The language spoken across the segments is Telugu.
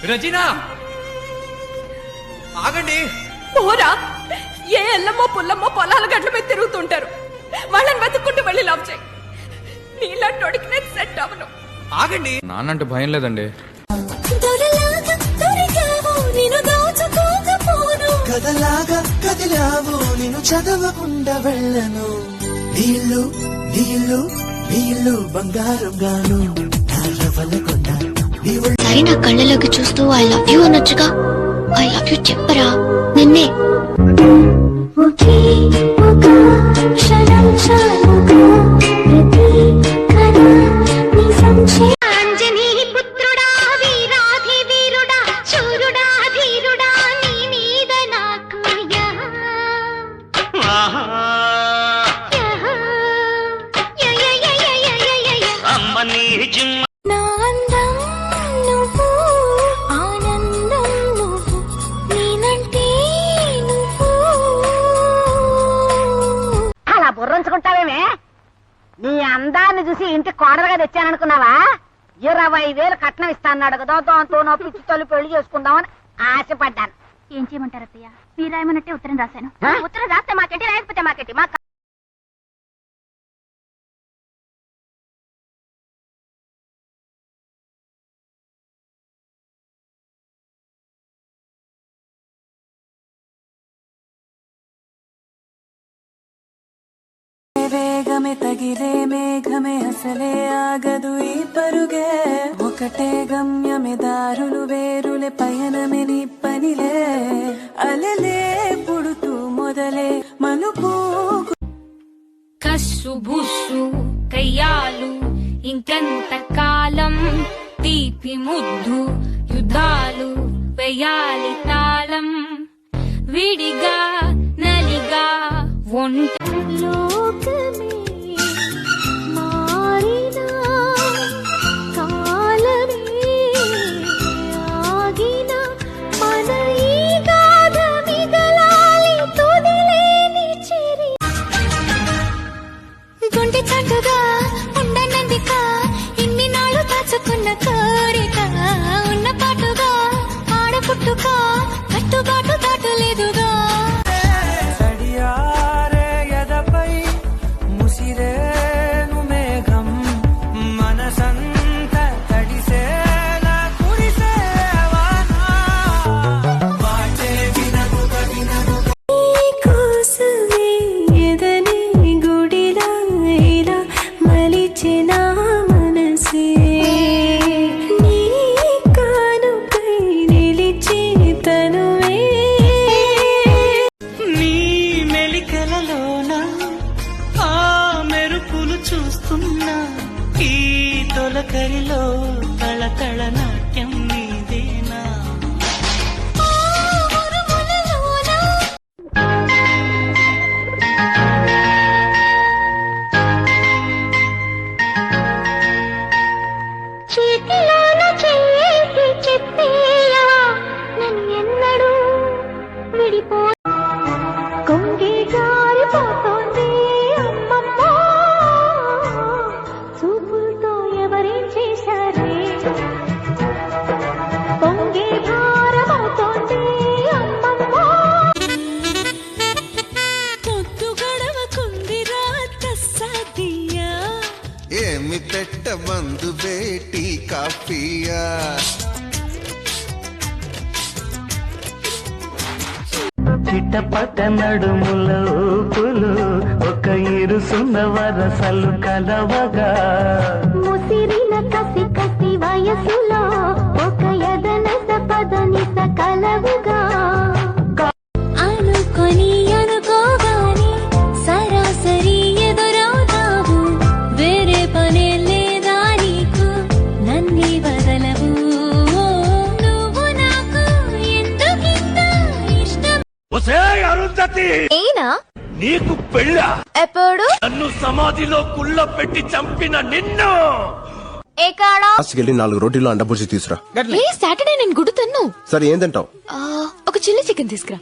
రజీనా ఆగండి. పోరా, ఏ ఎల్లమ్మో పుల్లమ్మో పొలాల గట్ల మీద తిరుగుతుంటారు. వాళ్ళని వెతుక్కుంటూ వెళ్ళి లవ్ చేయి. నీళ్ళకి నేను సెట్ అవను. ఆగండి. నాన్నంటే భయం లేదండి. కదలాగా కదిలావు నేను చదవకుండా వెళ్ళను. నీళ్ళు నీళ్ళు నీళ్ళు బంగారం గాను సరే నా కళ్ళలోకి చూస్తూ ఐ లవ్ యూ అనొచ్చుగా. ఐ లవ్ యూ చెప్పరా నిన్నే. బుర్రంచుకుంటావేమే? నీ అందాన్ని చూసి ఇంటి కోడలుగా తెచ్చాననుకున్నావా? 20,000 కట్నం ఇస్తాన్నాడు కదా, దాంతో నా పిచ్చి తల్లి పెళ్లి చేసుకుందామని ఆశపడ్డాను. ఏం చేయమంటారు అత్తయ్య? మీరు రాయమన్నట్టే ఉత్తరం రాశాను. ఉత్తరం రాస్తే మాకేంటి, రాయకపోతే మాకేంటి? మా వేగమే తగిలే మేఘమే అసలే ఆగదు ఈ పరుగే. ఒకటే గమ్యమే దారులు వేరులే పయనమే నీ పనిలే. అలలే పుడుతూ మొదలే మలుపు. కస్సు బుస్సు కయ్యాలు ఇంకెంత కాలం, తీపి ముద్దు యుద్ధాలు వేయాలి తాళం. విడిగా నలిగా ఒంట గుండె చాటుగా ఉండనందిక ఇన్ని నాళ్ళు దాచుకున్న కోరిక. ఉన్న పాటుగా ఆడపుట్టుక కట్టుబాటు దాటలేదుగా. సడియారే ఎదపై ముసిరేను మేఘం మనసంత తడిసేలా కురిసేవానా. వాచే వినదుగ వినదుగ కోసమే ఎదని గుడిలా ఇలా మలిచిన మనసే. నీ కానుకై నిలిచి తనువే. నీ మెలికలలోన ఆ మెరుపులు చూస్తున్నా. ఈ తొలకరిలో తళతళ నాట్యం నీదేనా. చేతిలోన చేసి చెప్పేయా నన్ను ఎన్నడూ విడిపో. కొంగి జారిపోతోంది అమ్మమ్మ, చూపులతో ఎవరేం చేశారే. పొంగి భారమవుతోంది అమ్మమ్మ. పొద్దు గడవకుందిరా తస్సదియా. ఏమి పెట్ట మందు వేటి కాఫీయా. చిట్టపట నడుముల ఊపులు ఒక ఇరుసున్న వరసలు కలవగా. ముసిరిన కసి కసి వయసులో ఒక ఎదనస పదనిస కలవుగా. అనుకొని అనుకోగాని సరాసరి ఎదురవుతావు. వేరే పనే లేదా నీకు, నన్నే వదలవు. నువ్వు నాకు ఎందుకింత ఇష్టం? ఏనా నీకు పెళ్ళ? ఎప్పుడు? నన్ను సమాధిలో కుళ్ళ పెట్టి చంపిన నిన్ను. ఎక్కడా? 4 రోటీలు అండబుర్చి తీసురా. సాటర్డే నేను గుడ్డు తిన్ను. సరే ఏం తింటావు? ఒక చిల్లీ చికెన్ తీసుకురా.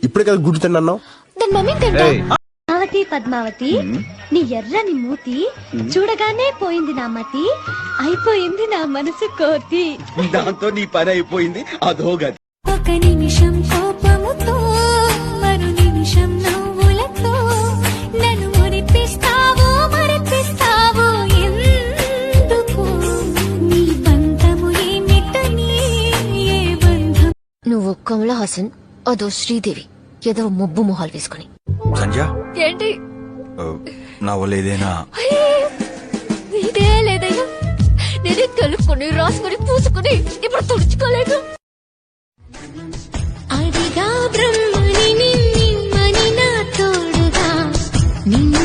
ఇప్పుడే కదా గుడ్డు తిన్నావు. దాని మమ్మీ తింటా. పద్మావతి పద్మావతి నీ ఎర్రని మూతి చూడగానే పోయింది నా మతి, అయిపోయింది నా మనసు కోతి. దాంతో నీ పని అయిపోయింది, అదోగతి. ఒక నిమిషం కోపముతో మరు నిమిషం నవ్వులతో నన్ను మురిపిస్తావో మరిపిస్తావో ఎందుకు? నీ బంధము ఏమిటని ఏ బంధం? నువ్వు కమలా హాసన్, అదో శ్రీదేవి, ఏదో మొబ్బు మొహాలు వేసుకుని. సంధ్య, ఏంటి నా వల్ల ఏదైనా ఇదే లేదైనా నేనే కలుపుకొని రాసుకొని పూసుకొని ఇప్పుడు తుడుచుకోలేదు. అడిగా బ్రహ్మని నిన్నిమ్మని నా తోడుగా నిన్ను